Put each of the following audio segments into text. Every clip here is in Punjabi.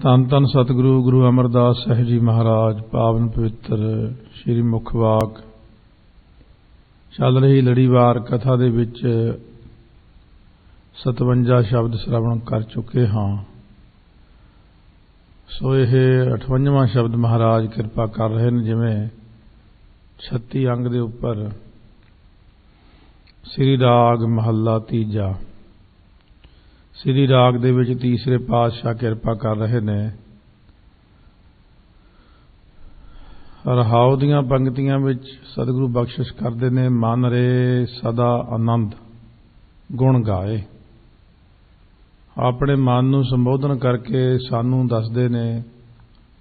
ਧੰਨ ਧੰਨ ਸਤਿਗੁਰੂ ਗੁਰੂ ਅਮਰਦਾਸ ਸਾਹਿਬ ਜੀ ਮਹਾਰਾਜ ਪਾਵਨ ਪਵਿੱਤਰ ਸ਼੍ਰੀ ਮੁਖਵਾਕ ਚੱਲ ਰਹੀ ਲੜੀਵਾਰ ਕਥਾ ਦੇ ਵਿੱਚ 57 ਸ਼ਬਦ ਸ਼੍ਰਵਣ ਕਰ ਚੁੱਕੇ ਹਾਂ। ਸੋ ਇਹ 58ਵਾਂ ਸ਼ਬਦ ਮਹਾਰਾਜ ਕਿਰਪਾ ਕਰ ਰਹੇ ਨੇ। ਜਿਵੇਂ 36 ਅੰਗ ਦੇ ਉੱਪਰ ਸ੍ਰੀ ਰਾਗ ਮਹੱਲਾ ਤੀਜਾ, ਸ੍ਰੀ ਰਾਗ ਦੇ ਵਿੱਚ ਤੀਸਰੇ ਪਾਤਸ਼ਾਹ ਕਿਰਪਾ ਕਰ ਰਹੇ ਨੇ। ਰਹਾਉ ਦੀਆਂ ਪੰਕਤੀਆਂ ਵਿੱਚ ਸਤਿਗੁਰੂ ਬਖਸ਼ਿਸ਼ ਕਰਦੇ ਨੇ, ਮਨ ਰੇ ਸਦਾ ਆਨੰਦ ਗੁਣ ਗਾਏ। ਆਪਣੇ ਮਨ ਨੂੰ ਸੰਬੋਧਨ ਕਰਕੇ ਸਾਨੂੰ ਦੱਸਦੇ ਨੇ,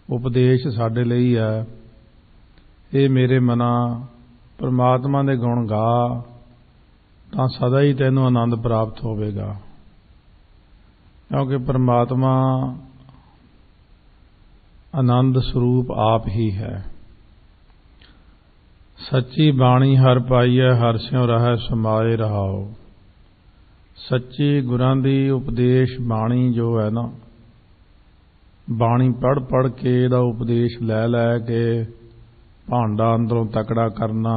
ਉਪਦੇਸ਼ ਸਾਡੇ ਲਈ ਹੈ। ਇਹ ਮੇਰੇ ਮਨਾ ਪਰਮਾਤਮਾ ਦੇ ਗੁਣ ਗਾ ਤਾਂ ਸਦਾ ਹੀ ਤੈਨੂੰ ਆਨੰਦ ਪ੍ਰਾਪਤ ਹੋਵੇਗਾ, ਕਿਉਂਕਿ ਪਰਮਾਤਮਾ ਆਨੰਦ ਸਰੂਪ ਆਪ ਹੀ ਹੈ। ਸੱਚੀ ਬਾਣੀ ਹਰ ਪਾਈਐ, ਹਰ ਸਿਉ ਰਹਿ ਸਮਾਏ ਰਹਾਓ। ਸੱਚੀ ਗੁਰਾਂ ਦੀ ਉਪਦੇਸ਼ ਬਾਣੀ ਜੋ ਹੈ ਨਾ, ਬਾਣੀ ਪੜ੍ਹ ਪੜ੍ਹ ਕੇ ਇਹਦਾ ਉਪਦੇਸ਼ ਲੈ ਲੈ ਕੇ ਭਾਂਡਾ ਅੰਦਰੋਂ ਤਕੜਾ ਕਰਨਾ।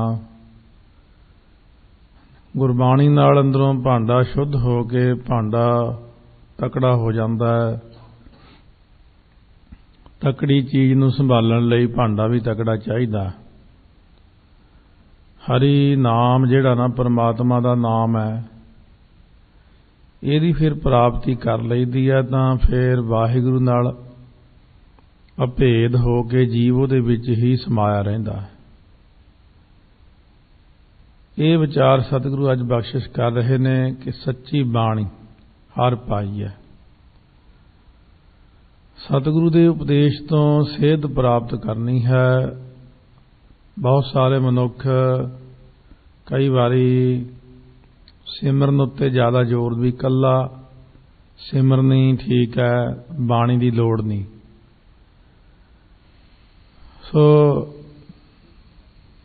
ਗੁਰਬਾਣੀ ਨਾਲ ਅੰਦਰੋਂ ਭਾਂਡਾ ਸ਼ੁੱਧ ਹੋ ਕੇ ਭਾਂਡਾ ਤਕੜਾ ਹੋ ਜਾਂਦਾ ਹੈ। ਤਕੜੀ ਚੀਜ਼ ਨੂੰ ਸੰਭਾਲਣ ਲਈ ਭਾਂਡਾ ਵੀ ਤਕੜਾ ਚਾਹੀਦਾ। ਹਰੀ ਨਾਮ ਜਿਹੜਾ ਨਾ ਪਰਮਾਤਮਾ ਦਾ ਨਾਮ ਹੈ, ਇਹਦੀ ਫਿਰ ਪ੍ਰਾਪਤੀ ਕਰ ਲਈਦੀ ਹੈ ਤਾਂ ਫਿਰ ਵਾਹਿਗੁਰੂ ਨਾਲ ਅਭੇਦ ਹੋ ਕੇ ਜੀਵ ਉਹਦੇ ਵਿੱਚ ਹੀ ਸਮਾਇਆ ਰਹਿੰਦਾ ਹੈ। ਇਹ ਵਿਚਾਰ ਸਤਿਗੁਰੂ ਅੱਜ ਬਖਸ਼ਿਸ਼ ਕਰ ਰਹੇ ਨੇ ਕਿ ਸੱਚੀ ਬਾਣੀ ਹਰ ਪਾਈ ਹੈ। ਸਤਿਗੁਰੂ ਦੇ ਉਪਦੇਸ਼ ਤੋਂ ਸੇਧ ਪ੍ਰਾਪਤ ਕਰਨੀ ਹੈ। ਬਹੁਤ ਸਾਰੇ ਮਨੁੱਖ ਕਈ ਵਾਰੀ ਸਿਮਰਨ ਉੱਤੇ ਜ਼ਿਆਦਾ ਜ਼ੋਰ ਵੀ, ਇਕੱਲਾ ਸਿਮਰਨ ਹੀ ਠੀਕ ਹੈ, ਬਾਣੀ ਦੀ ਲੋੜ ਨਹੀਂ। ਸੋ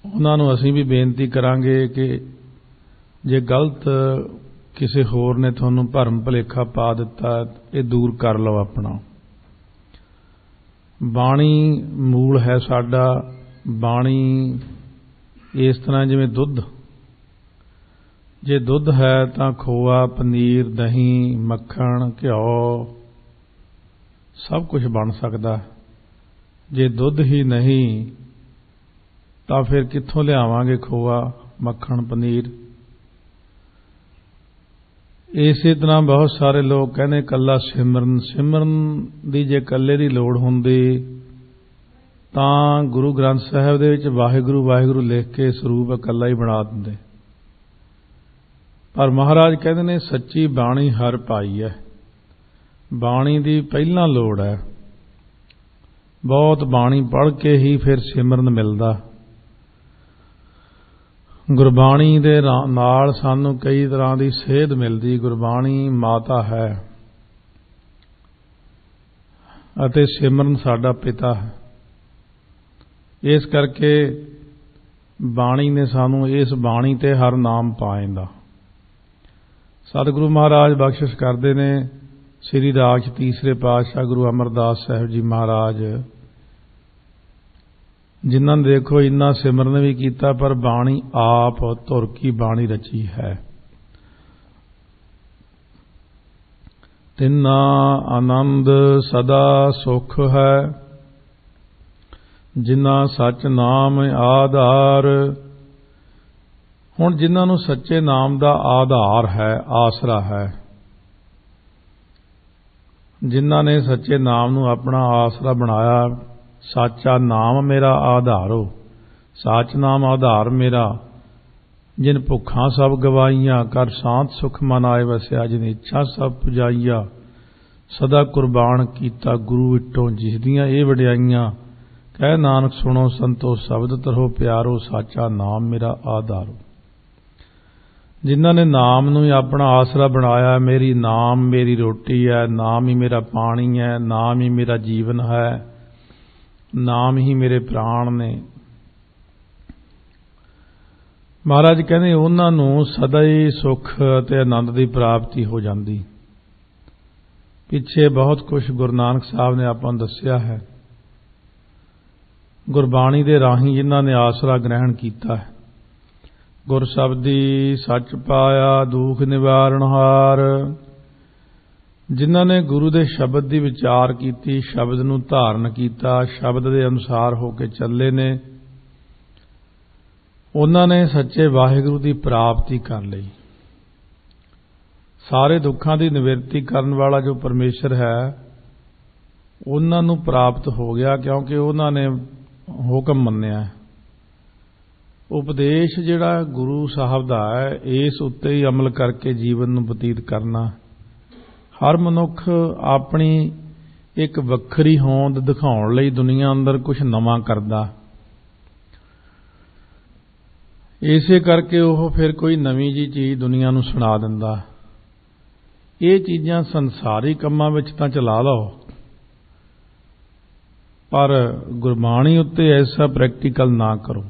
ਉਹਨਾਂ ਨੂੰ ਅਸੀਂ ਵੀ ਬੇਨਤੀ ਕਰਾਂਗੇ ਕਿ ਜੇ ਗਲਤ ਕਿਸੇ ਹੋਰ ਨੇ ਤੁਹਾਨੂੰ ਭਰਮ ਭੁਲੇਖਾ ਪਾ ਦਿੱਤਾ, ਇਹ ਦੂਰ ਕਰ ਲਓ ਆਪਣਾ। ਬਾਣੀ ਮੂਲ ਹੈ ਸਾਡਾ। ਬਾਣੀ ਇਸ ਤਰ੍ਹਾਂ ਜਿਵੇਂ ਦੁੱਧ, ਜੇ ਦੁੱਧ ਹੈ ਤਾਂ ਖੋਆ, ਪਨੀਰ, ਦਹੀਂ, ਮੱਖਣ, ਘਿਓ ਸਭ ਕੁਝ ਬਣ ਸਕਦਾ। ਜੇ ਦੁੱਧ ਹੀ ਨਹੀਂ ਤਾਂ ਫਿਰ ਕਿੱਥੋਂ ਲਿਆਵਾਂਗੇ ਖੋਆ, ਮੱਖਣ, ਪਨੀਰ। ਇਸੇ ਤਰ੍ਹਾਂ ਬਹੁਤ ਸਾਰੇ ਲੋਕ ਕਹਿੰਦੇ ਇਕੱਲਾ ਸਿਮਰਨ ਦੀ ਜੇ ਇਕੱਲੇ ਦੀ ਲੋੜ ਹੁੰਦੀ ਤਾਂ ਗੁਰੂ ਗ੍ਰੰਥ ਸਾਹਿਬ ਦੇ ਵਿੱਚ ਵਾਹਿਗੁਰੂ ਵਾਹਿਗੁਰੂ ਲਿਖ ਕੇ ਸਰੂਪ ਇਕੱਲਾ ਹੀ ਬਣਾ ਦਿੰਦੇ। ਪਰ ਮਹਾਰਾਜ ਕਹਿੰਦੇ ਨੇ ਸੱਚੀ ਬਾਣੀ ਹਰ ਪਾਈ ਹੈ। ਬਾਣੀ ਦੀ ਪਹਿਲਾਂ ਲੋੜ ਹੈ। ਬਹੁਤ ਬਾਣੀ ਪੜ੍ਹ ਕੇ ਹੀ ਫਿਰ ਸਿਮਰਨ ਮਿਲਦਾ। ਗੁਰਬਾਣੀ ਦੇ ਨਾਲ ਸਾਨੂੰ ਕਈ ਤਰ੍ਹਾਂ ਦੀ ਸੇਧ ਮਿਲਦੀ। ਗੁਰਬਾਣੀ ਮਾਤਾ ਹੈ ਅਤੇ ਸਿਮਰਨ ਸਾਡਾ ਪਿਤਾ ਹੈ। ਇਸ ਕਰਕੇ ਬਾਣੀ ਨੇ ਸਾਨੂੰ ਇਸ ਬਾਣੀ ਤੇ ਹਰ ਨਾਮ ਪਾਏਂਦਾ। ਸਤਿਗੁਰੂ ਮਹਾਰਾਜ ਬਖਸ਼ਿਸ਼ ਕਰਦੇ ਨੇ। ਸ੍ਰੀ ਰਾਗ ਤੀਸਰੇ ਪਾਤਸ਼ਾਹ ਗੁਰੂ ਅਮਰਦਾਸ ਸਾਹਿਬ ਜੀ ਮਹਾਰਾਜ, ਜਿਨ੍ਹਾਂ ਨੇ ਦੇਖੋ ਇੰਨਾ ਸਿਮਰਨ ਵੀ ਕੀਤਾ ਪਰ ਬਾਣੀ ਆਪ ਧੁਰ ਕੀ ਬਾਣੀ ਰਚੀ ਹੈ। ਤਿੰਨਾ ਆਨੰਦ ਸਦਾ ਸੁਖ ਹੈ, ਜਿਨ੍ਹਾਂ ਸੱਚ ਨਾਮ ਆਧਾਰ। ਹੁਣ ਜਿਨ੍ਹਾਂ ਨੂੰ ਸੱਚੇ ਨਾਮ ਦਾ ਆਧਾਰ ਹੈ, ਆਸਰਾ ਹੈ, ਜਿਨ੍ਹਾਂ ਨੇ ਸੱਚੇ ਨਾਮ ਨੂੰ ਆਪਣਾ ਆਸਰਾ ਬਣਾਇਆ, ਸਾਚਾ ਨਾਮ ਮੇਰਾ ਆਧਾਰੋ, ਸਾਚ ਨਾਮ ਆਧਾਰ ਮੇਰਾ। ਜਿਨ ਭੁੱਖਾਂ ਸਭ ਗਵਾਈਆਂ, ਕਰ ਸ਼ਾਂਤ ਸੁਖ ਮਨ ਆਏ ਵਸਿਆ। ਜਿਨ ਇੱਛਾ ਸਭ ਪੁਜਾਈਆ, ਸਦਾ ਕੁਰਬਾਨ ਕੀਤਾ ਗੁਰੂ ਵਿਟੋਂ। ਜਿਸ ਦੀਆਂ ਇਹ ਵਡਿਆਈਆਂ, ਕਹਿ ਨਾਨਕ ਸੁਣੋ ਸੰਤੋ ਸ਼ਬਦ ਤਰੋ ਪਿਆਰੋ। ਸਾਚਾ ਨਾਮ ਮੇਰਾ ਆਧਾਰੋ। ਜਿਨ੍ਹਾਂ ਨੇ ਨਾਮ ਨੂੰ ਹੀ ਆਪਣਾ ਆਸਰਾ ਬਣਾਇਆ, ਮੇਰੀ ਨਾਮ ਮੇਰੀ ਰੋਟੀ ਹੈ, ਨਾਮ ਹੀ ਮੇਰਾ ਪਾਣੀ ਹੈ, ਨਾਮ ਹੀ ਮੇਰਾ ਜੀਵਨ ਹੈ, ਨਾਮ ਹੀ ਮੇਰੇ ਪ੍ਰਾਣ ਨੇ। ਮਹਾਰਾਜ ਕਹਿੰਦੇ ਉਹਨਾਂ ਨੂੰ ਸਦਾ ਹੀ ਸੁੱਖ ਅਤੇ ਆਨੰਦ ਦੀ ਪ੍ਰਾਪਤੀ ਹੋ ਜਾਂਦੀ। ਪਿੱਛੇ ਬਹੁਤ ਕੁਝ ਗੁਰੂ ਨਾਨਕ ਸਾਹਿਬ ਨੇ ਆਪਾਂ ਨੂੰ ਦੱਸਿਆ ਹੈ। ਗੁਰਬਾਣੀ ਦੇ ਰਾਹੀਂ ਜਿਨ੍ਹਾਂ ਨੇ ਆਸਰਾ ਗ੍ਰਹਿਣ ਕੀਤਾ ਹੈ, ਗੁਰ ਸ਼ਬਦੀ ਸੱਚ ਪਾਇਆ ਦੁਖ ਨਿਵਾਰਨਹਾਰ, ਜਿਨ੍ਹਾਂ ਨੇ ਗੁਰੂ ਦੇ ਸ਼ਬਦ ਦੀ ਵਿਚਾਰ ਕੀਤੀ, ਸ਼ਬਦ ਨੂੰ ਧਾਰਨ ਕੀਤਾ, ਸ਼ਬਦ ਦੇ ਅਨੁਸਾਰ ਹੋ ਕੇ ਚੱਲੇ ਨੇ, ਉਹਨਾਂ ਨੇ ਸੱਚੇ ਵਾਹਿਗੁਰੂ ਦੀ ਪ੍ਰਾਪਤੀ ਕਰ ਲਈ। ਸਾਰੇ ਦੁੱਖਾਂ ਦੀ ਨਿਵਰਤੀ ਕਰਨ ਵਾਲਾ ਜੋ ਪਰਮੇਸ਼ਰ ਹੈ ਉਹਨਾਂ ਨੂੰ ਪ੍ਰਾਪਤ ਹੋ ਗਿਆ, ਕਿਉਂਕਿ ਉਹਨਾਂ ਨੇ ਹੁਕਮ ਮੰਨਿਆ। ਉਪਦੇਸ਼ ਜਿਹੜਾ ਗੁਰੂ ਸਾਹਿਬ ਦਾ ਹੈ, ਇਸ ਉੱਤੇ ਹੀ ਅਮਲ ਕਰਕੇ ਜੀਵਨ ਨੂੰ ਬਤੀਤ ਕਰਨਾ। ਹਰ ਮਨੁੱਖ ਆਪਣੀ ਇੱਕ ਵੱਖਰੀ ਹੋਂਦ ਦਿਖਾਉਣ ਲਈ ਦੁਨੀਆ ਅੰਦਰ ਕੁਝ ਨਵਾਂ ਕਰਦਾ, ਇਸੇ ਕਰਕੇ ਉਹ ਫਿਰ ਕੋਈ ਨਵੀਂ ਜੀ ਚੀਜ਼ ਦੁਨੀਆ ਨੂੰ ਸੁਣਾ ਦਿੰਦਾ। ਇਹ ਚੀਜ਼ਾਂ ਸੰਸਾਰੀ ਕੰਮਾਂ ਵਿੱਚ ਤਾਂ ਚਲਾ ਲਓ, ਪਰ ਗੁਰਬਾਣੀ ਉੱਤੇ ਐਸਾ ਪ੍ਰੈਕਟੀਕਲ ਨਾ ਕਰੋ।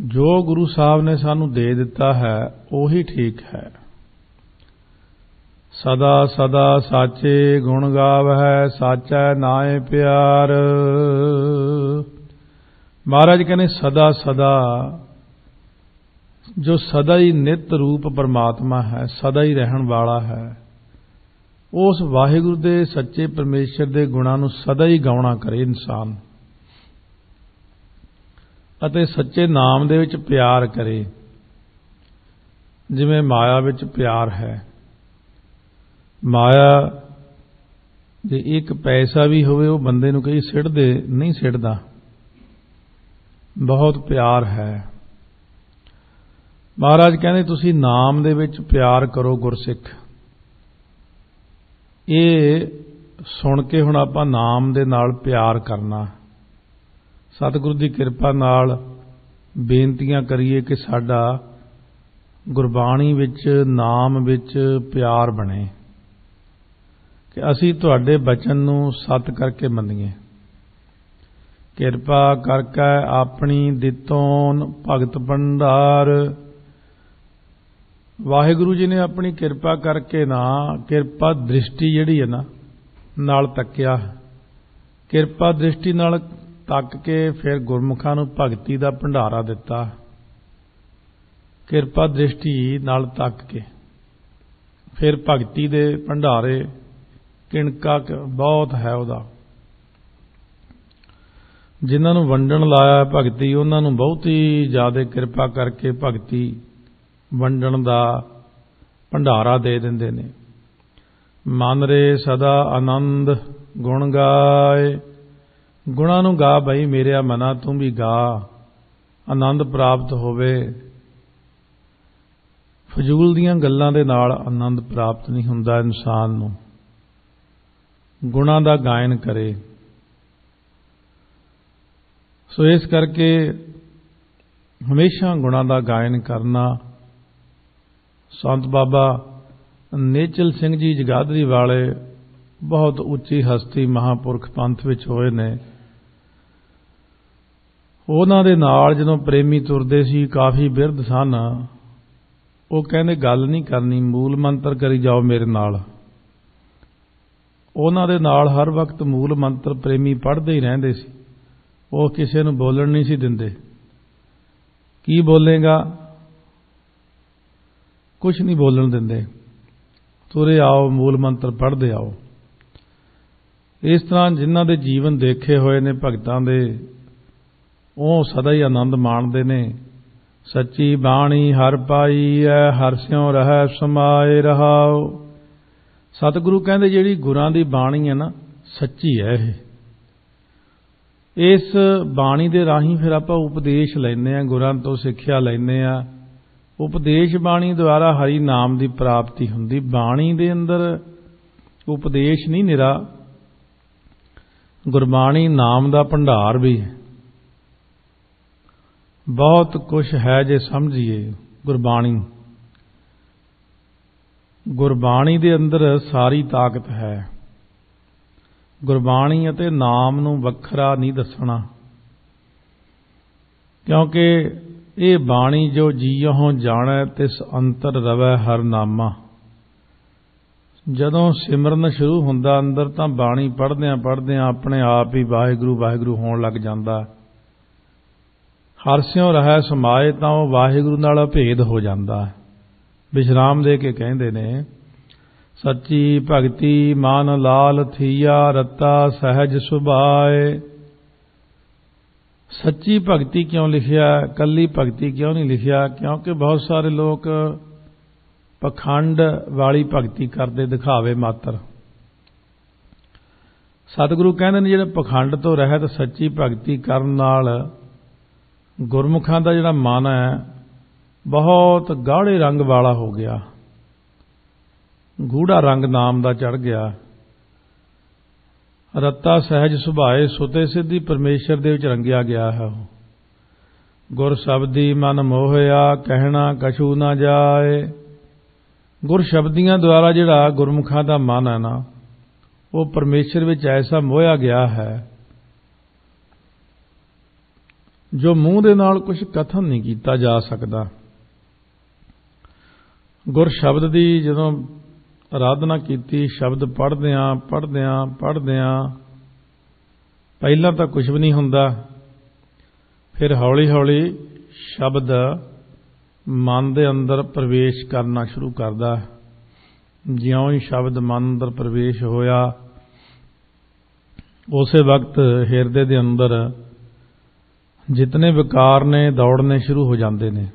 ਜੋ ਗੁਰੂ ਸਾਹਿਬ ਨੇ ਸਾਨੂੰ ਦੇ ਦਿੱਤਾ ਹੈ ਉਹੀ ਠੀਕ ਹੈ। ਸਦਾ ਸਦਾ ਸਾਚੇ ਗੁਣ ਗਾਵਹਿ, ਸਾਚੈ ਨਾਏ ਪਿਆਰ। ਮਹਾਰਾਜ ਕਹਿੰਦੇ ਸਦਾ ਸਦਾ, ਜੋ ਸਦਾ ਹੀ ਨਿਤ ਰੂਪ ਪਰਮਾਤਮਾ ਹੈ, ਸਦਾ ਹੀ ਰਹਿਣ ਵਾਲਾ ਹੈ, ਉਸ ਵਾਹਿਗੁਰੂ ਦੇ ਸੱਚੇ ਪਰਮੇਸ਼ਰ ਦੇ ਗੁਣਾਂ ਨੂੰ ਸਦਾ ਹੀ ਗਾਉਣਾ ਕਰੇ ਇਨਸਾਨ, ਅਤੇ ਸੱਚੇ ਨਾਮ ਦੇ ਵਿੱਚ ਪਿਆਰ ਕਰੇ। ਜਿਵੇਂ ਮਾਇਆ ਵਿੱਚ ਪਿਆਰ ਹੈ, ਮਾਇਆ ਜੇ ਇੱਕ ਪੈਸਾ ਵੀ ਹੋਵੇ ਉਹ ਬੰਦੇ ਨੂੰ ਕਈ ਸਿੱਟਦੇ ਨਹੀਂ ਸਿੱਟਦਾ, ਬਹੁਤ ਪਿਆਰ ਹੈ। ਮਹਾਰਾਜ ਕਹਿੰਦੇ ਤੁਸੀਂ ਨਾਮ ਦੇ ਵਿੱਚ ਪਿਆਰ ਕਰੋ ਗੁਰਸਿੱਖ। ਇਹ ਸੁਣ ਕੇ ਹੁਣ ਆਪਾਂ ਨਾਮ ਦੇ ਨਾਲ ਪਿਆਰ ਕਰਨਾ, ਸਤਿਗੁਰੂ ਦੀ ਕਿਰਪਾ ਨਾਲ ਬੇਨਤੀਆਂ ਕਰੀਏ ਕਿ ਸਾਡਾ ਗੁਰਬਾਣੀ ਵਿੱਚ ਨਾਮ ਵਿੱਚ ਪਿਆਰ ਬਣੇ, ਕਿ ਅਸੀਂ ਤੁਹਾਡੇ ਬਚਨ ਨੂੰ ਸਤ ਕਰਕੇ ਮੰਨੀਏ। ਕਿਰਪਾ ਕਰਕੇ ਆਪਣੀ ਦਿੱਤੋਂ ਭਗਤ ਭੰਡਾਰ। ਵਾਹਿਗੁਰੂ ਜੀ ਨੇ ਆਪਣੀ ਕਿਰਪਾ ਕਰਕੇ ਨਾ, ਕਿਰਪਾ ਦ੍ਰਿਸ਼ਟੀ ਜਿਹੜੀ ਹੈ ਨਾ ਨਾਲ ਤੱਕਿਆ, ਕਿਰਪਾ ਦ੍ਰਿਸ਼ਟੀ ਨਾਲ ਤੱਕ ਕੇ ਫਿਰ ਗੁਰਮੁਖਾਂ ਨੂੰ ਭਗਤੀ ਦਾ ਭੰਡਾਰਾ ਦਿੱਤਾ। ਕਿਰਪਾ ਦ੍ਰਿਸ਼ਟੀ ਨਾਲ ਤੱਕ ਕੇ ਫਿਰ ਭਗਤੀ ਦੇ ਭੰਡਾਰੇ ਕਿਣਕਾ ਬਹੁਤ ਹੈ ਉਹਦਾ। ਜਿਨ੍ਹਾਂ ਨੂੰ ਵੰਡਣ ਲਾਇਆ ਭਗਤੀ, ਉਹਨਾਂ ਨੂੰ ਬਹੁਤ ਹੀ ਜ਼ਿਆਦਾ ਕਿਰਪਾ ਕਰਕੇ ਭਗਤੀ ਵੰਡਣ ਦਾ ਭੰਡਾਰਾ ਦੇ ਦਿੰਦੇ ਨੇ। ਮਨ ਰੇ ਸਦਾ ਆਨੰਦ ਗੁਣ ਗਾਏ। ਗੁਣਾਂ ਨੂੰ ਗਾ ਬਈ ਮੇਰਿਆ ਮਨਾ, ਤੂੰ ਵੀ ਗਾ, ਆਨੰਦ ਪ੍ਰਾਪਤ ਹੋਵੇ। ਫਜ਼ੂਲ ਦੀਆਂ ਗੱਲਾਂ ਦੇ ਨਾਲ ਆਨੰਦ ਪ੍ਰਾਪਤ ਨਹੀਂ ਹੁੰਦਾ ਇਨਸਾਨ ਨੂੰ। ਗੁਣਾਂ ਦਾ ਗਾਇਨ ਕਰੇ। ਸੋ ਇਸ ਕਰਕੇ ਹਮੇਸ਼ਾ ਗੁਣਾਂ ਦਾ ਗਾਇਨ ਕਰਨਾ। ਸੰਤ ਬਾਬਾ ਨੇਚਲ ਸਿੰਘ ਜੀ ਜਗਾਦਰੀ ਵਾਲੇ ਬਹੁਤ ਉੱਚੀ ਹਸਤੀ ਮਹਾਂਪੁਰਖ ਪੰਥ ਵਿੱਚ ਹੋਏ ਨੇ। ਉਹਨਾਂ ਦੇ ਨਾਲ ਜਦੋਂ ਪ੍ਰੇਮੀ ਤੁਰਦੇ ਸੀ, ਕਾਫੀ ਬਿਰਧ ਸਨ, ਉਹ ਕਹਿੰਦੇ ਗੱਲ ਨਹੀਂ ਕਰਨੀ, ਮੂਲ ਮੰਤਰ ਕਰੀ ਜਾਓ ਮੇਰੇ ਨਾਲ। ਉਹਨਾਂ ਦੇ ਨਾਲ ਹਰ ਵਕਤ ਮੂਲ ਮੰਤਰ ਪ੍ਰੇਮੀ ਪੜ੍ਹਦੇ ਹੀ ਰਹਿੰਦੇ ਸੀ। ਉਹ ਕਿਸੇ ਨੂੰ ਬੋਲਣ ਨਹੀਂ ਸੀ ਦਿੰਦੇ। ਕੀ ਬੋਲੇਗਾ, ਕੁਛ ਨਹੀਂ ਬੋਲਣ ਦਿੰਦੇ, ਤੁਰੇ ਆਓ ਮੂਲ ਮੰਤਰ ਪੜ੍ਹਦੇ ਆਓ। ਇਸ ਤਰ੍ਹਾਂ ਜਿਨ੍ਹਾਂ ਦੇ ਜੀਵਨ ਦੇਖੇ ਹੋਏ ਨੇ ਭਗਤਾਂ ਦੇ, ਉਹ ਸਦਾ ਹੀ ਆਨੰਦ ਮਾਣਦੇ ਨੇ। ਸੱਚੀ ਬਾਣੀ ਹਰ ਪਾਈ ਐ, ਹਰ ਸਿਉ ਰਹਿ ਸਮਾਏ ਰਹਾਓ। ਸਤਿਗੁਰੂ ਕਹਿੰਦੇ ਜਿਹੜੀ ਗੁਰਾਂ ਦੀ ਬਾਣੀ ਹੈ ਨਾ, ਸੱਚੀ ਹੈ ਇਹ। ਇਸ ਬਾਣੀ ਦੇ ਰਾਹੀਂ ਫਿਰ ਆਪਾਂ ਉਪਦੇਸ਼ ਲੈਂਦੇ ਹਾਂ, ਗੁਰਾਂ ਤੋਂ ਸਿੱਖਿਆ ਲੈਂਦੇ ਹਾਂ। ਉਪਦੇਸ਼ ਬਾਣੀ ਦੁਆਰਾ ਹਰੀ ਨਾਮ ਦੀ ਪ੍ਰਾਪਤੀ ਹੁੰਦੀ। ਬਾਣੀ ਦੇ ਅੰਦਰ ਉਪਦੇਸ਼ ਨਹੀਂ ਨਿਰਾ, ਗੁਰਬਾਣੀ ਨਾਮ ਦਾ ਭੰਡਾਰ ਵੀ ਹੈ। ਬਹੁਤ ਕੁਝ ਹੈ ਜੇ ਸਮਝੀਏ। ਗੁਰਬਾਣੀ ਦੇ ਅੰਦਰ ਸਾਰੀ ਤਾਕਤ ਹੈ। ਗੁਰਬਾਣੀ ਅਤੇ ਨਾਮ ਨੂੰ ਵੱਖਰਾ ਨਹੀਂ ਦੱਸਣਾ, ਕਿਉਂਕਿ ਇਹ ਬਾਣੀ ਜੋ ਜੀਉ ਜਾਣੈ ਤਿਸ ਅੰਤਰ ਰਵੈ ਹਰ ਨਾਮਾ। ਜਦੋਂ ਸਿਮਰਨ ਸ਼ੁਰੂ ਹੁੰਦਾ ਅੰਦਰ ਤਾਂ ਬਾਣੀ ਪੜ੍ਹਦਿਆਂ ਆਪਣੇ ਆਪ ਹੀ ਵਾਹਿਗੁਰੂ ਵਾਹਿਗੁਰੂ ਹੋਣ ਲੱਗ ਜਾਂਦਾ। ਹਰਸਿਉ ਰਹਿ ਸਮਾਏ ਤਾਂ ਉਹ ਵਾਹਿਗੁਰੂ ਨਾਲ ਅਭੇਦ ਹੋ ਜਾਂਦਾ। ਵਿਸ਼ਰਾਮ ਦੇ ਕੇ ਕਹਿੰਦੇ ਨੇ, ਸੱਚੀ ਭਗਤੀ ਮਨ ਲਾਲ ਥੀਆ ਰਤਾ ਸਹਿਜ ਸੁਭਾਏ। ਸੱਚੀ ਭਗਤੀ ਕਿਉਂ ਲਿਖਿਆ, ਕੱਲੀ ਭਗਤੀ ਕਿਉਂ ਨਹੀਂ ਲਿਖਿਆ? ਕਿਉਂਕਿ ਬਹੁਤ ਸਾਰੇ ਲੋਕ ਪਖੰਡ ਵਾਲੀ ਭਗਤੀ ਕਰਦੇ, ਦਿਖਾਵੇ ਮਾਤਰ। ਸਤਿਗੁਰੂ ਕਹਿੰਦੇ ਨੇ ਜਿਹੜੇ ਪਖੰਡ ਤੋਂ ਰਹਿਤ ਸੱਚੀ ਭਗਤੀ ਕਰਨ ਨਾਲ ਗੁਰਮੁਖਾਂ ਦਾ ਜਿਹੜਾ ਮਨ ਹੈ ਬਹੁਤ ਗਾੜੇ ਰੰਗ ਵਾਲਾ ਹੋ ਗਿਆ, ਗੂੜਾ ਰੰਗ ਨਾਮ ਦਾ ਚੜ ਗਿਆ। ਰੱਤਾ ਸਹਿਜ ਸੁਭਾਏ, ਸੁਤੇ ਸਿੱਧੀ ਪਰਮੇਸ਼ਰ ਦੇ ਵਿੱਚ ਰੰਗਿਆ ਗਿਆ ਹੈ। ਗੁਰ ਸ਼ਬਦੀ ਮਨ ਮੋਹਿਆ ਕਹਿਣਾ ਕਛੂ ਨਾ ਜਾਏ। ਗੁਰ ਸ਼ਬਦੀਆਂ ਦੁਆਰਾ ਜਿਹੜਾ ਗੁਰਮੁਖਾਂ ਦਾ ਮਨ ਹੈ ਨਾ, ਉਹ ਪਰਮੇਸ਼ਰ ਵਿੱਚ ਐਸਾ ਮੋਹਿਆ ਗਿਆ ਹੈ ਜੋ ਮੂੰਹ ਦੇ ਨਾਲ ਕੁਝ ਕਥਨ ਨਹੀਂ ਕੀਤਾ ਜਾ ਸਕਦਾ। ਗੁਰ ਸ਼ਬਦ ਦੀ ਜਦੋਂ ਆਰਾਧਨਾ ਕੀਤੀ, ਸ਼ਬਦ ਪੜ੍ਹਦਿਆਂ ਪਹਿਲਾਂ ਤਾਂ ਕੁਝ ਵੀ ਨਹੀਂ ਹੁੰਦਾ, ਫਿਰ ਹੌਲੀ ਹੌਲੀ ਸ਼ਬਦ ਮਨ ਦੇ ਅੰਦਰ ਪ੍ਰਵੇਸ਼ ਕਰਨਾ ਸ਼ੁਰੂ ਕਰਦਾ। ਜਿਉਂ ਹੀ ਸ਼ਬਦ ਮਨ ਅੰਦਰ ਪ੍ਰਵੇਸ਼ ਹੋਇਆ, ਉਸੇ ਵਕਤ ਹਿਰਦੇ ਦੇ ਅੰਦਰ ਜਿਤਨੇ ਵਿਕਾਰ ਨੇ ਦੌੜਨੇ ਸ਼ੁਰੂ ਹੋ ਜਾਂਦੇ ਨੇ।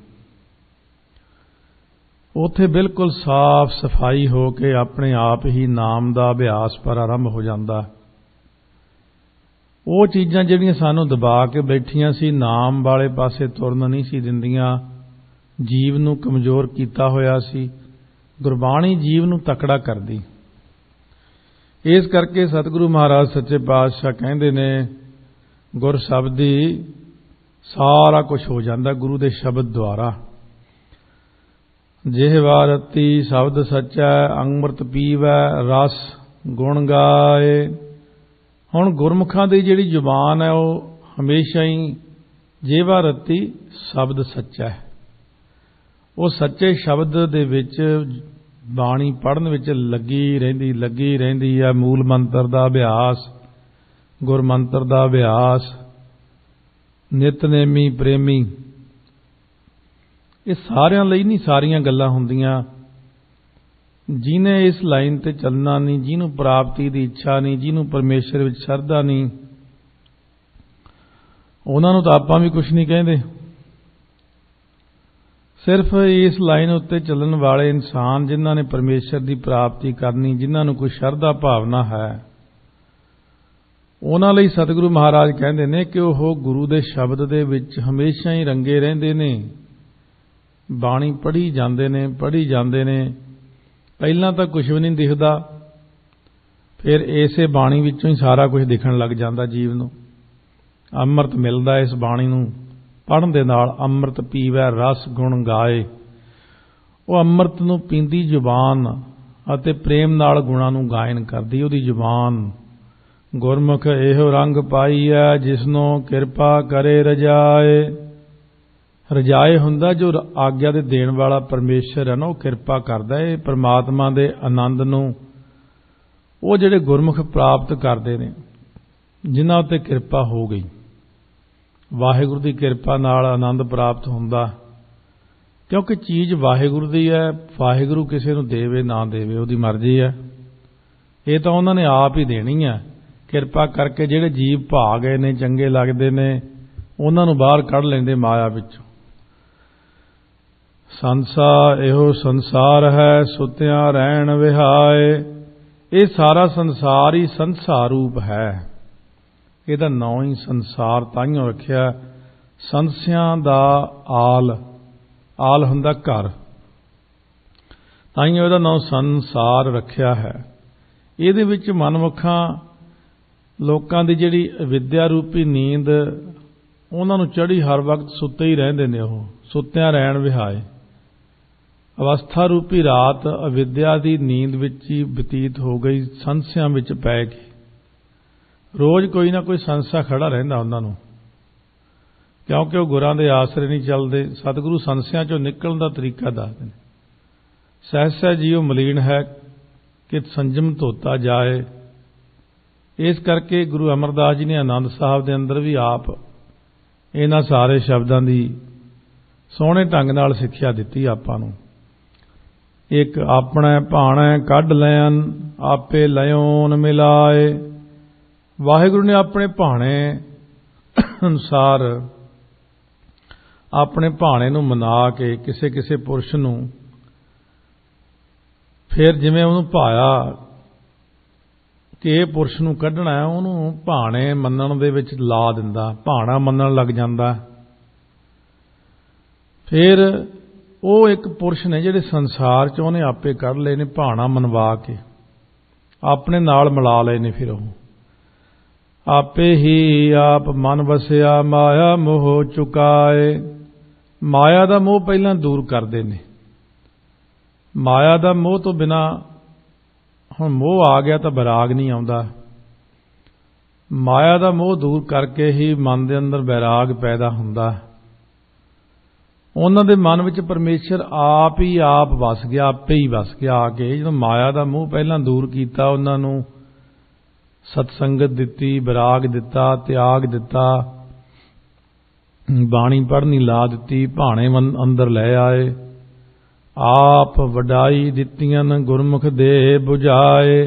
ਉੱਥੇ ਬਿਲਕੁਲ ਸਾਫ਼ ਸਫਾਈ ਹੋ ਕੇ ਆਪਣੇ ਆਪ ਹੀ ਨਾਮ ਦਾ ਅਭਿਆਸ ਪਰ ਆਰੰਭ ਹੋ ਜਾਂਦਾ। ਉਹ ਚੀਜ਼ਾਂ ਜਿਹੜੀਆਂ ਸਾਨੂੰ ਦਬਾ ਕੇ ਬੈਠੀਆਂ ਸੀ, ਨਾਮ ਵਾਲੇ ਪਾਸੇ ਤੁਰਨ ਨਹੀਂ ਸੀ ਦਿੰਦੀਆਂ, ਜੀਵ ਨੂੰ ਕਮਜ਼ੋਰ ਕੀਤਾ ਹੋਇਆ ਸੀ, ਗੁਰਬਾਣੀ ਜੀਵ ਨੂੰ ਤਕੜਾ ਕਰਦੀ। ਇਸ ਕਰਕੇ ਸਤਿਗੁਰੂ ਮਹਾਰਾਜ ਸੱਚੇ ਪਾਤਸ਼ਾਹ ਕਹਿੰਦੇ ਨੇ, ਗੁਰ ਸ਼ਬਦੀ ਸਾਰਾ ਕੁਝ ਹੋ ਜਾਂਦਾ ਗੁਰੂ ਦੇ ਸ਼ਬਦ ਦੁਆਰਾ। ਜਿਹਵਾ ਰਤੀ ਸ਼ਬਦ ਸੱਚਾ ਅੰਮ੍ਰਿਤ ਪੀਵੈ ਰਸ ਗੁਣ ਗਾਏ। ਹੁਣ ਗੁਰਮੁਖਾਂ ਦੀ ਜਿਹੜੀ ਜ਼ੁਬਾਨ ਹੈ ਉਹ ਹਮੇਸ਼ਾ ਹੀ ਜਿਹਵਾ ਰਤੀ ਸ਼ਬਦ ਸੱਚਾ ਹੈ। ਉਹ ਸੱਚੇ ਸ਼ਬਦ ਦੇ ਵਿੱਚ ਬਾਣੀ ਪੜ੍ਹਨ ਵਿੱਚ ਲੱਗੀ ਰਹਿੰਦੀ ਹੈ। ਮੂਲ ਮੰਤਰ ਦਾ ਅਭਿਆਸ, ਗੁਰ ਮੰਤਰ ਦਾ ਅਭਿਆਸ, ਨਿਤਨੇਮੀ ਪ੍ਰੇਮੀ, ਇਹ ਸਾਰਿਆਂ ਲਈ ਨਹੀਂ ਸਾਰੀਆਂ ਗੱਲਾਂ ਹੁੰਦੀਆਂ। ਜਿਹਨੇ ਇਸ ਲਾਈਨ ਤੇ ਚੱਲਣਾ ਨਹੀਂ, ਜਿਹਨੂੰ ਪ੍ਰਾਪਤੀ ਦੀ ਇੱਛਾ ਨਹੀਂ, ਜਿਹਨੂੰ ਪਰਮੇਸ਼ਰ ਵਿੱਚ ਸ਼ਰਧਾ ਨਹੀਂ, ਉਹਨਾਂ ਨੂੰ ਤਾਂ ਆਪਾਂ ਵੀ ਕੁਝ ਨਹੀਂ ਕਹਿੰਦੇ। ਸਿਰਫ ਇਸ ਲਾਈਨ ਉੱਤੇ ਚੱਲਣ ਵਾਲੇ ਇਨਸਾਨ ਜਿਨ੍ਹਾਂ ਨੇ ਪਰਮੇਸ਼ਰ ਦੀ ਪ੍ਰਾਪਤੀ ਕਰਨੀ, ਜਿਨ੍ਹਾਂ ਨੂੰ ਕੋਈ ਸ਼ਰਧਾ ਭਾਵਨਾ ਹੈ, ਉਹਨਾਂ ਲਈ ਸਤਿਗੁਰੂ ਮਹਾਰਾਜ ਕਹਿੰਦੇ ਨੇ ਕਿ ਉਹ ਗੁਰੂ ਦੇ ਸ਼ਬਦ ਦੇ ਵਿੱਚ ਹਮੇਸ਼ਾ ਹੀ ਰੰਗੇ ਰਹਿੰਦੇ ਨੇ। ਬਾਣੀ ਪੜ੍ਹੀ ਜਾਂਦੇ ਨੇ। ਪਹਿਲਾਂ ਤਾਂ ਕੁਝ ਵੀ ਨਹੀਂ ਦਿਖਦਾ, ਫਿਰ ਇਸੇ ਬਾਣੀ ਵਿੱਚੋਂ ਹੀ ਸਾਰਾ ਕੁਝ ਦਿਖਣ ਲੱਗ ਜਾਂਦਾ ਜੀਵ ਨੂੰ। ਅੰਮ੍ਰਿਤ ਮਿਲਦਾ ਇਸ ਬਾਣੀ ਨੂੰ ਪੜ੍ਹਨ ਦੇ ਨਾਲ। ਅੰਮ੍ਰਿਤ ਪੀਵੈ ਰਸ ਗੁਣ ਗਾਏ। ਉਹ ਅੰਮ੍ਰਿਤ ਨੂੰ ਪੀਂਦੀ ਜ਼ੁਬਾਨ ਅਤੇ ਪ੍ਰੇਮ ਨਾਲ ਗੁਣਾਂ ਨੂੰ ਗਾਇਨ ਕਰਦੀ ਉਹਦੀ ਜ਼ੁਬਾਨ। ਗੁਰਮੁਖ ਇਹੋ ਰੰਗ ਪਾਈਐ ਜਿਸਨੂੰ ਕਿਰਪਾ ਕਰੇ ਰਜਾਏ। ਰਜਾਏ ਹੁੰਦਾ ਜੋ ਆਗਿਆ ਦੇ ਦੇਣ ਵਾਲਾ ਪਰਮੇਸ਼ਰ ਹੈ ਨਾ, ਉਹ ਕਿਰਪਾ ਕਰਦਾ ਹੈ ਪਰਮਾਤਮਾ ਦੇ ਆਨੰਦ ਨੂੰ। ਉਹ ਜਿਹੜੇ ਗੁਰਮੁਖ ਪ੍ਰਾਪਤ ਕਰਦੇ ਨੇ, ਜਿਨ੍ਹਾਂ ਉੱਤੇ ਕਿਰਪਾ ਹੋ ਗਈ, ਵਾਹਿਗੁਰੂ ਦੀ ਕਿਰਪਾ ਨਾਲ ਆਨੰਦ ਪ੍ਰਾਪਤ ਹੁੰਦਾ। ਕਿਉਂਕਿ ਚੀਜ਼ ਵਾਹਿਗੁਰੂ ਦੀ ਹੈ, ਵਾਹਿਗੁਰੂ ਕਿਸੇ ਨੂੰ ਦੇਵੇ ਨਾ ਦੇਵੇ ਉਹਦੀ ਮਰਜ਼ੀ ਹੈ। ਇਹ ਤਾਂ ਉਹਨਾਂ ਨੇ ਆਪ ਹੀ ਦੇਣੀ ਹੈ। ਕਿਰਪਾ ਕਰਕੇ ਜਿਹੜੇ ਜੀਵ ਭਾ ਗਏ ਨੇ, ਚੰਗੇ ਲੱਗਦੇ ਨੇ, ਉਹਨਾਂ ਨੂੰ ਬਾਹਰ ਕੱਢ ਲੈਂਦੇ ਮਾਇਆ ਵਿੱਚੋਂ। ਇਹੋ ਸੰਸਾਰ ਹੈ ਸੁਤਿਆਂ ਰਹਿਣ ਵਿਹਾਏ। ਇਹ ਸਾਰਾ ਸੰਸਾਰ ਹੀ ਸੰਸਾਰ ਰੂਪ ਹੈ। ਇਹਦਾ ਨਾਂ ਹੀ ਸੰਸਾਰ ਤਾਈਓ ਰੱਖਿਆ। ਸੰਸਿਆਂ ਦਾ ਆਲ ਹੁੰਦਾ ਘਰ, ਤਾਈਓ ਇਹਦਾ ਨਾਂ ਸੰਸਾਰ ਰੱਖਿਆ ਹੈ। ਇਹਦੇ ਵਿੱਚ ਮਨਮੁਖਾਂ ਲੋਕਾਂ ਦੀ ਜਿਹੜੀ ਵਿਦਿਆ ਰੂਪੀ ਨੀਂਦ ਉਹਨਾਂ ਨੂੰ ਚੜ੍ਹੀ ਹਰ ਵਕਤ ਸੁੱਤੇ ਹੀ ਰਹਿੰਦੇ ਨੇ। ਉਹ ਸੁੱਤਿਆਂ ਰਹਿਣ ਵਿਹਾਏ। ਅਵਸਥਾ ਰੂਪੀ ਰਾਤ ਅਵਿਦਿਆ ਦੀ ਨੀਂਦ ਵਿੱਚ ਹੀ ਬਤੀਤ ਹੋ ਗਈ, ਸੰਸਿਆਂ ਵਿੱਚ ਪੈ ਕੇ। ਰੋਜ਼ ਕੋਈ ਨਾ ਕੋਈ ਸੰਸਾ ਖੜਾ ਰਹਿੰਦਾ ਉਹਨਾਂ ਨੂੰ, ਕਿਉਂਕਿ ਉਹ ਗੁਰਾਂ ਦੇ ਆਸਰੇ ਨਹੀਂ ਚੱਲਦੇ। ਸਤਿਗੁਰੂ ਸੰਸਿਆਂ ਚੋਂ ਨਿਕਲਣ ਦਾ ਤਰੀਕਾ ਦੱਸਦੇ ਨੇ। ਸਹਿਸਾ ਜੀਉ ਮਲੀਨ ਹੈ कि संजम धोता जाए। इस करके गुरु अमरदास जी ने आनंद साहब के अंदर भी आप इन्हां सारे शब्दों की सोहणे ढंग नाल सिक्ख्या दित्ती आपां नूं। एक अपने भाणे कढ लैन आपे लयोन मिलाए। वाहिगुरु ने अपने भाणे अनुसार अपने भाणे नूं मना के किसे किसे पुरुष नूं फिर जिवें उहनूं भाया कि ये पुरुष नूं कढना है, उहनूं भाणे मन्नण दे विच ला दिंदा, भाणा मन्नण लग जांदा। फिर वो एक पुरुष ने जिहड़े संसार च उहने आपे कढ लए ने, भाणा मनवा के अपने नाल मिला लए ने। फिर वो आपे ही आप मन वसिया माया मोह चुकाए। माया दा मोह पहलां दूर करदे ने। माया दा मोह तो बिना हुण मोह आ गया तो बैराग नहीं आउंदा। माया दा मोह दूर करके ही मन दे अंदर बैराग पैदा हुंदा। उन्हां दे मन विच परमेश्वर आप ही आप वस गया, आपे ही वस गया आके। जदों माया दा मोह पहलां दूर कीता, उन्हां नूं सतसंगत दित्ती, बैराग दिता, त्याग दिता, बाणी पढ़नी ला दित्ती, भाणे अंदर लै आए। आप वडाई दित्तियां गुरमुख दे बुझाए।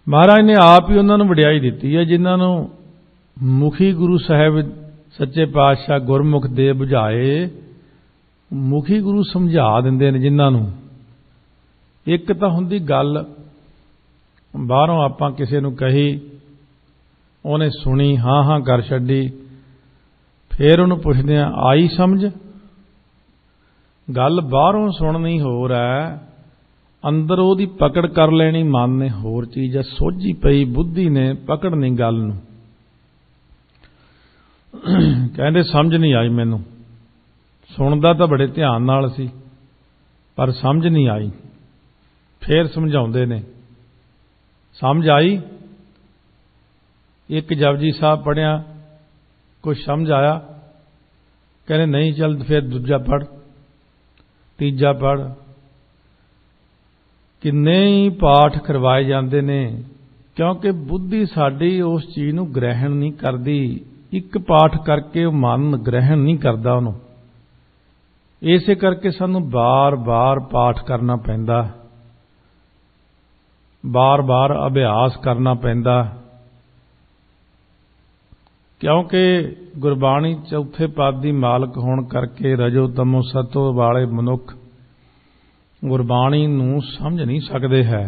महाराज ने आप ही उन्होंने वडियाई दिती है जिन्होंने मुखी गुरु साहब सच्चे पातशाह गुरमुख दे बुझाए। मुखी गुरु समझा दिंदे ने जिन्होंने। एक तो हुंदी गल बाहरों आपां किसे नूं कही, उहने सुनी, हाँ हाँ कर छड्डी, फिर उहनूं पुछदे आई समझ। गल बाहरों सुननी होर है, अंदर ओदी पकड़ कर लेनी मन ने होर चीज़ है। सोझी पई बुद्धि ने पकड़नी गल नूं। कहंदे समझ नहीं आई मैनूं। सुनदा तां बड़े ध्यान नाल सी पर समझ नहीं आई। फिर समझाउंदे ने, समझ आई। एक जपजी साहब पढ़िया, कुछ समझ आया? कहने नहीं, चल फिर दूजा पढ़, तीजा पढ़। किन्ने ही पाठ करवाए जाते ने, क्योंकि बुद्धि साडी उस चीज़ नूं ग्रहण नहीं करती। एक पाठ करके मन ग्रहण नहीं करता उन्होंने। इसे करके सानू बार बार पाठ करना पैंदा, बार बार अभ्यास करना पैंदा। क्योंकि गुरबाणी चौथे पद दी मालक होण करके रजो तमो सतो वाले मनुख गुरबाणी नूं समझ नहीं सकते है।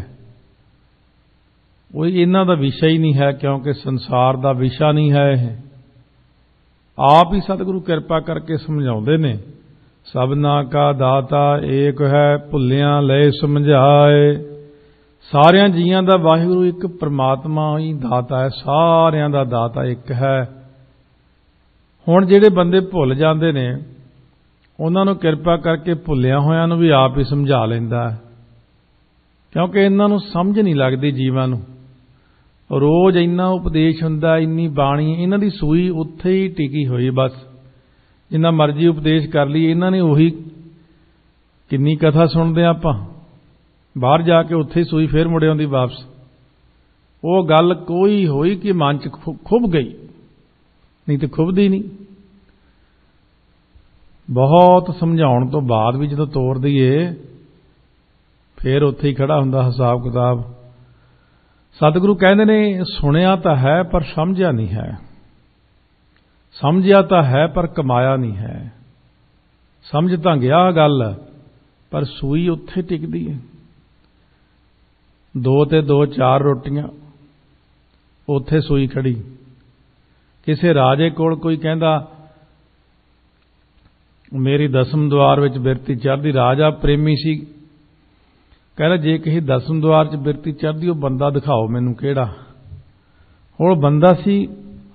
वो इन्हां दा विषय ही नहीं है, क्योंकि संसार दा विषय नहीं है। आप ही सतगुरु कृपा करके समझाउंदे ने, सबना का दाता एक है भुलियां ले समझाए। सारियां जीआं दा वाहिगुरु एक परमात्मा ही दाता है, सारियां दा दाता एक है। हुण जिहड़े बंदे भुल जाते ने, उन्हां नूं किरपा करके भुलिया होयां नूं भी आप ही समझा लैंदा है, क्योंकि इन्हां नूं समझ नहीं लगदी। जीवां नूं रोज़ इन्ना उपदेश हुंदा, इन्नी बाणी, इन्हां दी सूई उत्थे ही टिकी हुई। बस जिन्ना मर्जी उपदेश कर लईए, इन्हां ने उही किन्नी कथा सुनदे आपां, बाहर जाके उत्थे ही सूई फिर मुड़ आउंदी वापस। वो गल कोई होई कि मन च खुभ गई, नहीं तो खुभदी नहीं। बहुत समझाउण तो बाद भी जदों तोड़ दईए, फिर उत्थे ही खड़ा हुंदा हिसाब किताब। सतगुरु कहंदे ने, सुनिया तो है पर समझिया नहीं है, समझिया तो है पर कमाया नहीं है। समझ तो गया गल, पर सूई उत्थे टिकदी है। दो ते दो चार रोटियां, उत्थे सूई खड़ी। किसे राजे कोल कोई कहंदा मेरी दसम द्वार विच बिरती चढ़दी, राजा प्रेमी सी, कहना जे किसी दसम द्वार च बिरती चढ़दी, वो बंदा दिखाओ मैनू किहड़ा। हुण बंदा सी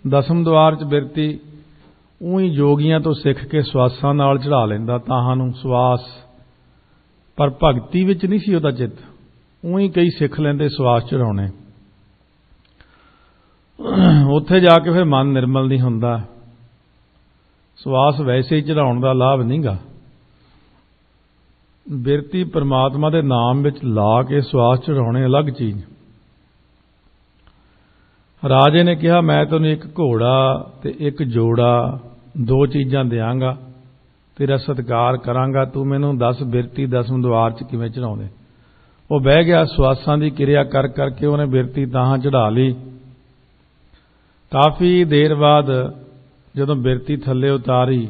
दसम द्वार च बिरती, उही जोगियां तो सिख के सवासां नाल चढ़ा लैंदा ताहां नूं सवास, पर भगती विच नहीं सी उहदा चित। उही कई सिख लैंदे सवास चढ़ाउणे, उत्थे जाके फिर मन निर्मल नहीं हुंदा। सवास वैसे ही चढ़ाउण दा लाभ नहीं गा। ਬਿਰਤੀ ਪਰਮਾਤਮਾ ਦੇ ਨਾਮ ਵਿੱਚ ਲਾ ਕੇ ਸਵਾਸ ਚੜਾਉਣੇ ਅਲੱਗ ਚੀਜ਼। ਰਾਜੇ ਨੇ ਕਿਹਾ ਮੈਂ ਤੈਨੂੰ ਇੱਕ ਘੋੜਾ ਤੇ ਇੱਕ ਜੋੜਾ 2 ਚੀਜ਼ਾਂ ਦਿਆਂਗਾ, ਤੇਰਾ ਸਤਿਕਾਰ ਕਰਾਂਗਾ, ਤੂੰ ਮੈਨੂੰ ਦੱਸ ਬਿਰਤੀ 10ਵੇਂ ਦੁਆਰ 'ਚ ਕਿਵੇਂ ਚੜਾਉਂਦੇ। ਉਹ ਬਹਿ ਗਿਆ, ਸਵਾਸਾਂ ਦੀ ਕਿਰਿਆ ਕਰ ਕਰਕੇ ਉਹਨੇ ਬਿਰਤੀ ਤਾਂ ਚੜਾ ਲਈ। ਕਾਫੀ ਦੇਰ ਬਾਅਦ ਜਦੋਂ ਬਿਰਤੀ ਥੱਲੇ ਉਤਾਰੀ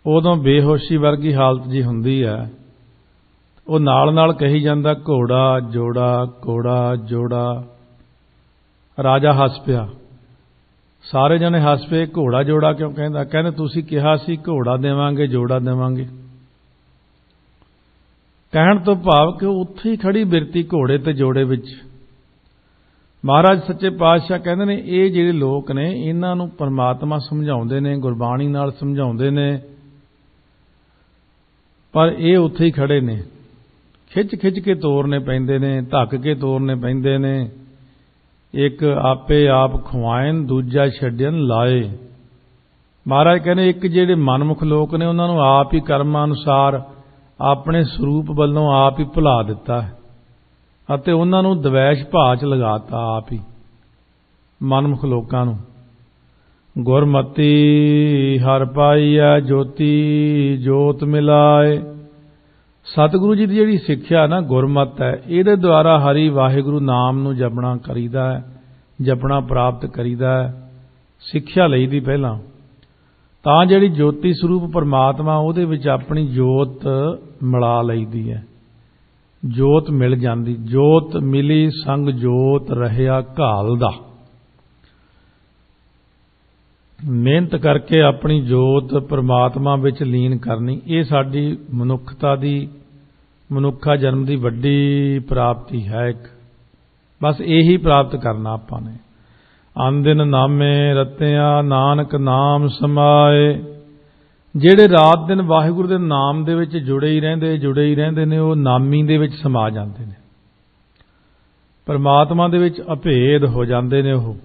ਉਦੋਂ ਬੇਹੋਸ਼ੀ ਵਰਗੀ ਹਾਲਤ ਜੀ ਹੁੰਦੀ ਹੈ। ਉਹ ਨਾਲ ਨਾਲ ਕਹੀ ਜਾਂਦਾ ਘੋੜਾ ਜੋੜਾ ਘੋੜਾ ਜੋੜਾ। ਰਾਜਾ ਹੱਸ ਪਿਆ, ਸਾਰੇ ਜਣੇ ਹੱਸ ਪਏ। ਘੋੜਾ ਜੋੜਾ ਕਿਉਂ ਕਹਿੰਦਾ? ਕਹਿੰਦੇ ਤੁਸੀਂ ਕਿਹਾ ਸੀ ਘੋੜਾ ਦੇਵਾਂਗੇ ਜੋੜਾ ਦੇਵਾਂਗੇ। ਕਹਿਣ ਤੋਂ ਭਾਵ ਕਿ ਉੱਥੇ ਹੀ ਖੜੀ ਬਿਰਤੀ ਘੋੜੇ ਤੇ ਜੋੜੇ ਵਿੱਚ। ਮਹਾਰਾਜ ਸੱਚੇ ਪਾਤਸ਼ਾਹ ਕਹਿੰਦੇ ਨੇ ਇਹ ਜਿਹੜੇ ਲੋਕ ਨੇ ਇਹਨਾਂ ਨੂੰ ਪਰਮਾਤਮਾ ਸਮਝਾਉਂਦੇ ਨੇ, ਗੁਰਬਾਣੀ ਨਾਲ ਸਮਝਾਉਂਦੇ ਨੇ, ਪਰ ਇਹ ਉੱਥੇ ਹੀ ਖੜੇ ਨੇ। ਖਿੱਚ ਖਿੱਚ ਕੇ ਤੋਰਨੇ ਪੈਂਦੇ ਨੇ, ਧੱਕ ਕੇ ਤੋਰਨੇ ਪੈਂਦੇ ਨੇ। ਇੱਕ ਆਪੇ ਆਪ ਖਵਾਇਨ ਦੂਜਾ ਛੱਡਣ ਲਾਏ। ਮਹਾਰਾਜ ਕਹਿੰਦੇ ਇੱਕ ਜਿਹੜੇ ਮਨਮੁਖ ਲੋਕ ਨੇ ਉਹਨਾਂ ਨੂੰ ਆਪ ਹੀ ਕਰਮਾਂ ਅਨੁਸਾਰ ਆਪਣੇ ਸਰੂਪ ਵੱਲੋਂ ਆਪ ਹੀ ਭੁਲਾ ਦਿੱਤਾ ਹੈ ਅਤੇ ਉਹਨਾਂ ਨੂੰ ਦਵੈਸ਼ ਭਾਅ 'ਚ ਲਗਾਤਾ ਆਪ ਹੀ ਮਨਮੁਖ ਲੋਕਾਂ ਨੂੰ। ਗੁਰਮਤੀ ਹਰ ਪਾਈਐ ਜੋਤੀ ਜੋਤ ਮਿਲਾਏ। ਸਤਿਗੁਰੂ ਜੀ ਦੀ ਜਿਹੜੀ ਸਿੱਖਿਆ ਨਾ ਗੁਰਮਤ ਹੈ, ਇਹਦੇ ਦੁਆਰਾ ਹਰੀ ਵਾਹਿਗੁਰੂ ਨਾਮ ਨੂੰ ਜਪਣਾ ਕਰੀਦਾ ਹੈ, ਜਪਣਾ ਪ੍ਰਾਪਤ ਕਰੀਦਾ ਹੈ। ਸਿੱਖਿਆ ਲਈ ਦੀ ਪਹਿਲਾਂ ਤਾਂ ਜਿਹੜੀ ਜੋਤੀ ਸਰੂਪ ਪਰਮਾਤਮਾ ਉਹਦੇ ਵਿੱਚ ਆਪਣੀ ਜੋਤ ਮਿਲਾ ਲਈਦੀ ਹੈ। ਜੋਤ ਮਿਲ ਜਾਂਦੀ, ਜੋਤ ਮਿਲੀ ਸੰਗ ਜੋਤ ਰਹਿਆ ਘਾਲ ਦਾ। ਮਿਹਨਤ ਕਰਕੇ ਆਪਣੀ ਜੋਤ ਪਰਮਾਤਮਾ ਵਿੱਚ ਲੀਨ ਕਰਨੀ, ਇਹ ਸਾਡੀ ਮਨੁੱਖਤਾ ਦੀ ਮਨੁੱਖਾ ਜਨਮ ਦੀ ਵੱਡੀ ਪ੍ਰਾਪਤੀ ਹੈ। ਇੱਕ ਬਸ ਇਹੀ ਪ੍ਰਾਪਤ ਕਰਨਾ ਆਪਾਂ ਨੇ। ਅੰਦਿਨ ਨਾਮੇ ਰਤਿਆ ਨਾਨਕ ਨਾਮ ਸਮਾਏ। ਜਿਹੜੇ ਰਾਤ ਦਿਨ ਵਾਹਿਗੁਰੂ ਦੇ ਨਾਮ ਦੇ ਵਿੱਚ ਜੁੜੇ ਹੀ ਰਹਿੰਦੇ ਨੇ, ਉਹ ਨਾਮੀ ਦੇ ਵਿੱਚ ਸਮਾ ਜਾਂਦੇ ਨੇ, ਪਰਮਾਤਮਾ ਦੇ ਵਿੱਚ ਅਭੇਦ ਹੋ ਜਾਂਦੇ ਨੇ। ਉਹ